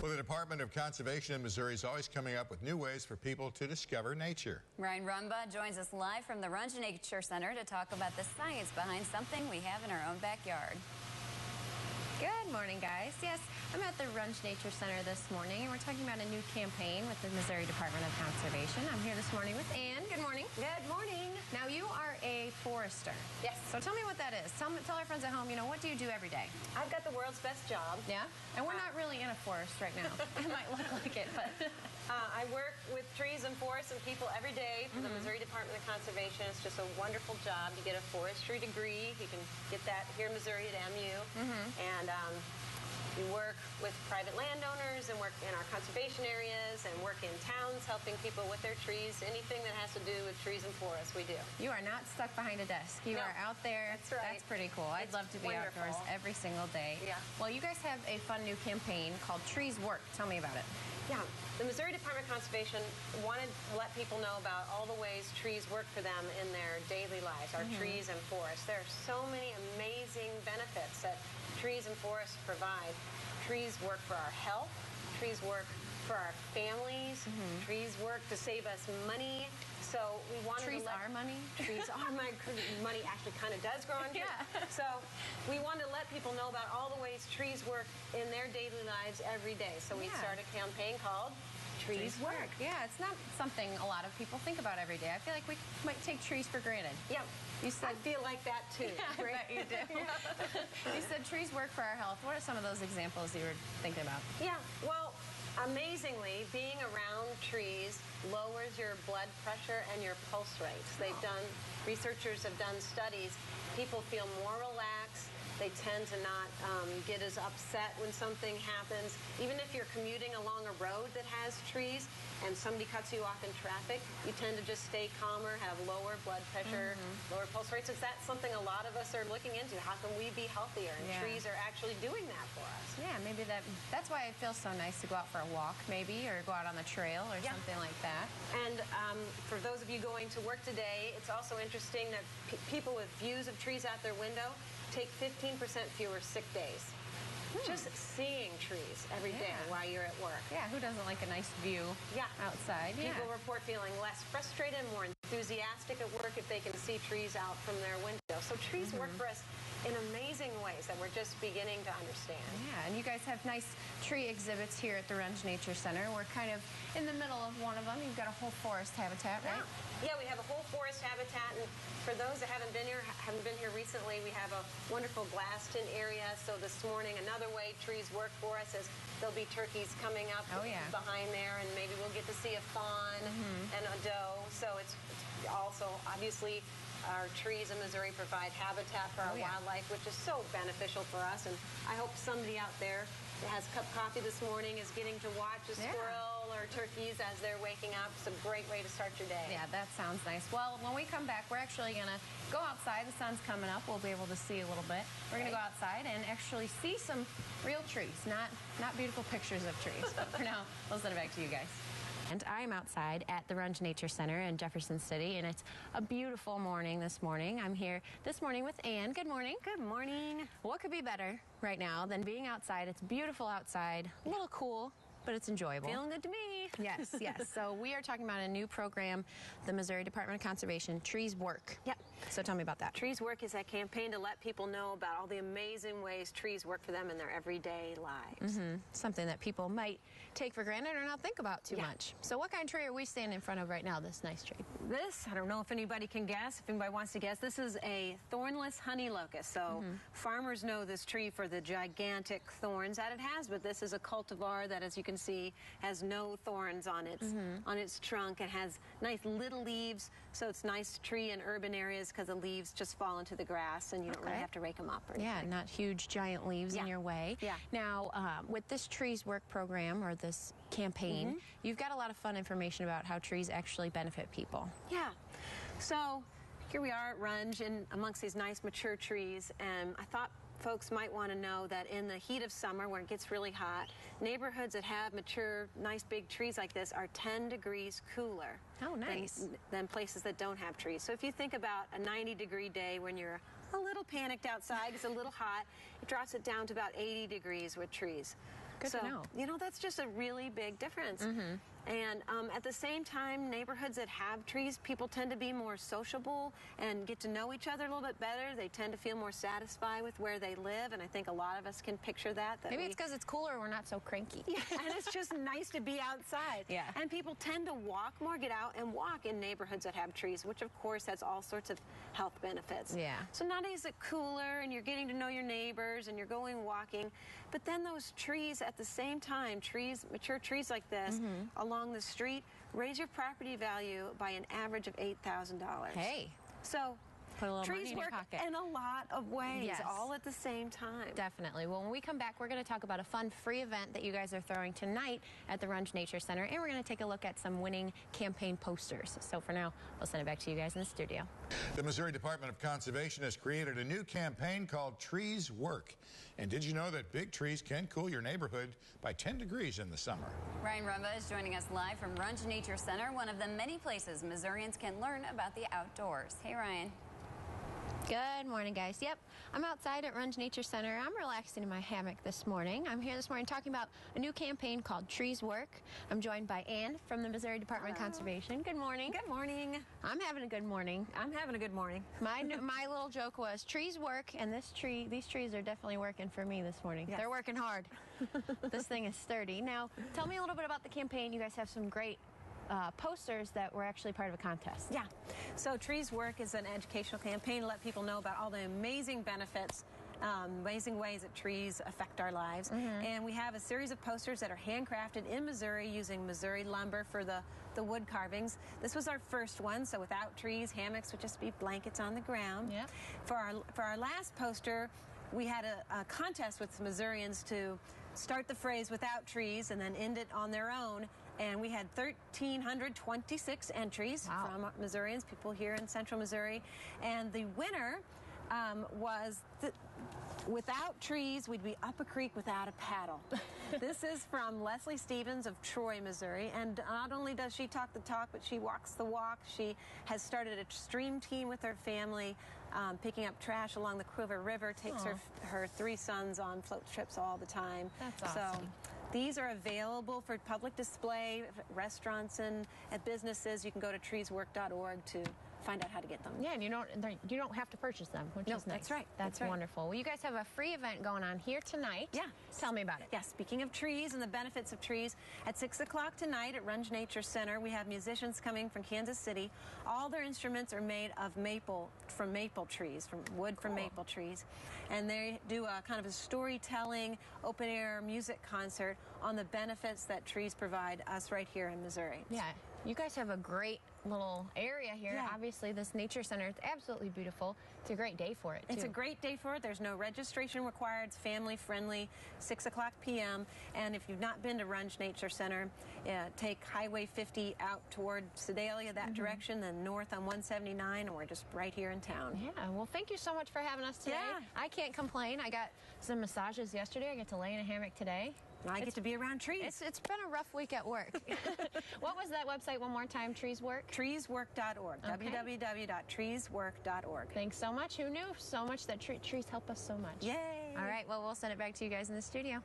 Well, the Department of Conservation in Missouri is always coming up with new ways for people to discover nature. Ryan Rumba joins us live from the Runge Nature Center to talk about the science behind something we have in our own backyard. Good morning, guys. Yes, I'm at the Runge Nature Center this morning, and we're talking about a new campaign with the Missouri Department of Conservation. I'm here this morning with Ann. Good morning. Good morning. Now, you are a forester. Yes. So tell me what that is. Tell our friends at home, what do you do every day? I've got the world's best job. Yeah? And we're not really in a forest right now. It might look like it, but... I work with trees and forests and people every day for the Missouri Department of Conservation. It's just a wonderful job. You get a forestry degree. You can get that here in Missouri at MU. And we work with private landowners and work in our conservation areas and work in towns helping people with their trees. Anything that has to do with trees and forests, we do. You are not stuck behind a desk. You are out there. That's right. That's pretty cool. I'd love to be outdoors every single day. Yeah. Well, you guys have a fun new campaign called Trees Work. Tell me about it. Yeah, the Missouri Department of Conservation wanted to let people know about all the ways trees work for them in their daily lives, our trees and forests. There are so many amazing benefits that trees and forests provide. Trees work for our health, trees work for our families, trees work to save us money. So we wanted trees to let... are money? Trees are money. Money actually kind of does grow on trees. Yeah. So we wanted to let people know about all the ways trees work in their daily lives every day. So we started a campaign called Trees Work. Yeah, it's not something a lot of people think about every day. I feel like we might take trees for granted. Yeah. You said, I feel like that too. Yeah, I bet you do. You said trees work for our health. What are some of those examples you were thinking about? Yeah, well, amazingly, being around trees lowers your blood pressure and your pulse rates. Researchers have done studies. People feel more relaxed. They tend to not get as upset when something happens. Even if you're commuting along a road that has trees and somebody cuts you off in traffic, you tend to just stay calmer, have lower blood pressure, lower pulse rates. Is that something a lot of us are looking into? How can we be healthier? And trees are actually doing that for us. Yeah, maybe that's why it feels so nice to go out for a walk, maybe, or go out on the trail or something like that. And for those of you going to work today, it's also interesting that people with views of trees out their window take 15% fewer sick days. Just seeing trees every day while you're at work. Yeah, who doesn't like a nice view outside? People report feeling less frustrated, more enthusiastic at work if they can see trees out from their window. So trees work for us in amazing ways that we're just beginning to understand. Yeah, and you guys have nice tree exhibits here at the Runge Nature Center. We're kind of in the middle of one of them. You've got a whole forest habitat, right? Yeah, we have a whole forest habitat, and for those that haven't been here recently, we have a wonderful glassed-in area. So this morning, another way trees work for us is there'll be turkeys coming up behind there, and maybe we'll get to see a fawn and a doe. So it's also, obviously, our trees in Missouri provide habitat for our wildlife, which is so beneficial for us. And I hope somebody out there that has a cup of coffee this morning is getting to watch a squirrel or turkeys as they're waking up. It's a great way to start your day. Yeah, that sounds nice. Well, when we come back, we're actually going to go outside. The sun's coming up. We'll be able to see a little bit. We're going to go outside and actually see some real trees, not beautiful pictures of trees. But for now, we'll send it back to you guys. And I'm outside at the Runge Nature Center in Jefferson City, and it's a beautiful morning this morning. I'm here this morning with Ann. Good morning. Good morning. What could be better right now than being outside? It's beautiful outside, a little cool, but it's enjoyable. Feeling good to me. Yes, yes. So we are talking about a new program, the Missouri Department of Conservation, Trees Work. Yep. So tell me about that. Trees Work is that campaign to let people know about all the amazing ways trees work for them in their everyday lives. Something that people might take for granted or not think about too much. So what kind of tree are we standing in front of right now, this nice tree? This, I don't know if anybody can guess, if anybody wants to guess, this is a thornless honey locust. So farmers know this tree for the gigantic thorns that it has, but this is a cultivar that, as you can see, has no thorns on its trunk. It has nice little leaves, so it's nice tree in urban areas because the leaves just fall into the grass and you don't really have to rake them up or anything. Yeah, not huge giant leaves in your way. Yeah. Now, with this Trees Work program or this campaign, you've got a lot of fun information about how trees actually benefit people. Yeah. So here we are at Runge in amongst these nice mature trees, and I thought folks might want to know that in the heat of summer, when it gets really hot, neighborhoods that have mature, nice big trees like this are 10 degrees cooler than places that don't have trees. So if you think about a 90-degree day when you're a little panicked outside, it's a little hot, it drops it down to about 80 degrees with trees. Good to know. You know, that's just a really big difference. And at the same time, neighborhoods that have trees, people tend to be more sociable and get to know each other a little bit better. They tend to feel more satisfied with where they live, and I think a lot of us can picture that. Maybe it's because it's cooler, we're not so cranky. Yeah, and it's just nice to be outside. Yeah. And people tend to walk more, get out and walk in neighborhoods that have trees, which of course has all sorts of health benefits. Yeah. So not only is it cooler and you're getting to know your neighbors and you're going walking, but then those trees at the same time, mature trees like this along the street, raise your property value by an average of $8,000. Hey. So put a little money trees in your work pocket. in a lot of ways, Yes. all at the same time. Definitely. Well, when we come back, we're going to talk about a fun free event that you guys are throwing tonight at the Runge Nature Center, and we're going to take a look at some winning campaign posters. So for now, we'll send it back to you guys in the studio. The Missouri Department of Conservation has created a new campaign called Trees Work. And did you know that big trees can cool your neighborhood by 10 degrees in the summer? Ryan Rumba is joining us live from Runge Nature Center, one of the many places Missourians can learn about the outdoors. Hey, Ryan. Good morning, guys. Yep, I'm outside at Runge Nature Center. I'm relaxing in my hammock this morning. I'm here this morning talking about a new campaign called Trees Work. I'm joined by Ann from the Missouri Department of Conservation. Good morning. Good morning. I'm having a good morning. I'm having a good morning. My little joke was trees work, and these trees are definitely working for me this morning. Yes. They're working hard. This thing is sturdy. Now, tell me a little bit about the campaign. You guys have some great posters that were actually part of a contest. Yeah. So Trees Work is an educational campaign to let people know about all the amazing benefits, amazing ways that trees affect our lives. And we have a series of posters that are handcrafted in Missouri using Missouri lumber for the wood carvings. This was our first one, so without trees, hammocks would just be blankets on the ground. Yep. For our last poster, we had a contest with Missourians to start the phrase without trees and then end it on their own. And we had 1,326 entries from Missourians, people here in central Missouri. And the winner was without trees, we'd be up a creek without a paddle. This is from Leslie Stevens of Troy, Missouri. And not only does she talk the talk, but she walks the walk. She has started a stream team with her family, picking up trash along the Quiver River, takes her 3 sons on float trips all the time. That's awesome. So these are available for public display, restaurants and at businesses. You can go to treeswork.org to find out how to get them. Yeah, and you don't have to purchase them, which is nice. That's right. That's wonderful. Well, you guys have a free event going on here tonight. Yeah. Tell me about it. Yeah, speaking of trees and the benefits of trees, at 6 o'clock tonight at Runge Nature Center, we have musicians coming from Kansas City. All their instruments are made of maple trees, from wood from maple trees. And they do a kind of a storytelling, open-air music concert on the benefits that trees provide us right here in Missouri. Yeah. You guys have a great little area here. Yeah. Obviously, this nature center, it's absolutely beautiful. It's a great day for it, too. It's a great day for it. There's no registration required. It's family-friendly, 6 o'clock p.m. And if you've not been to Runge Nature Center, take Highway 50 out toward Sedalia, that direction, then north on 179, and we're just right here in town. Yeah, well, thank you so much for having us today. Yeah. I can't complain. I got some massages yesterday. I get to lay in a hammock today. I get to be around trees. It's been a rough week at work. What was that website one more time, Trees Work? Treeswork.org, Okay. www.treeswork.org. Thanks so much. Who knew so much that trees help us so much? Yay! All right, well, we'll send it back to you guys in the studio.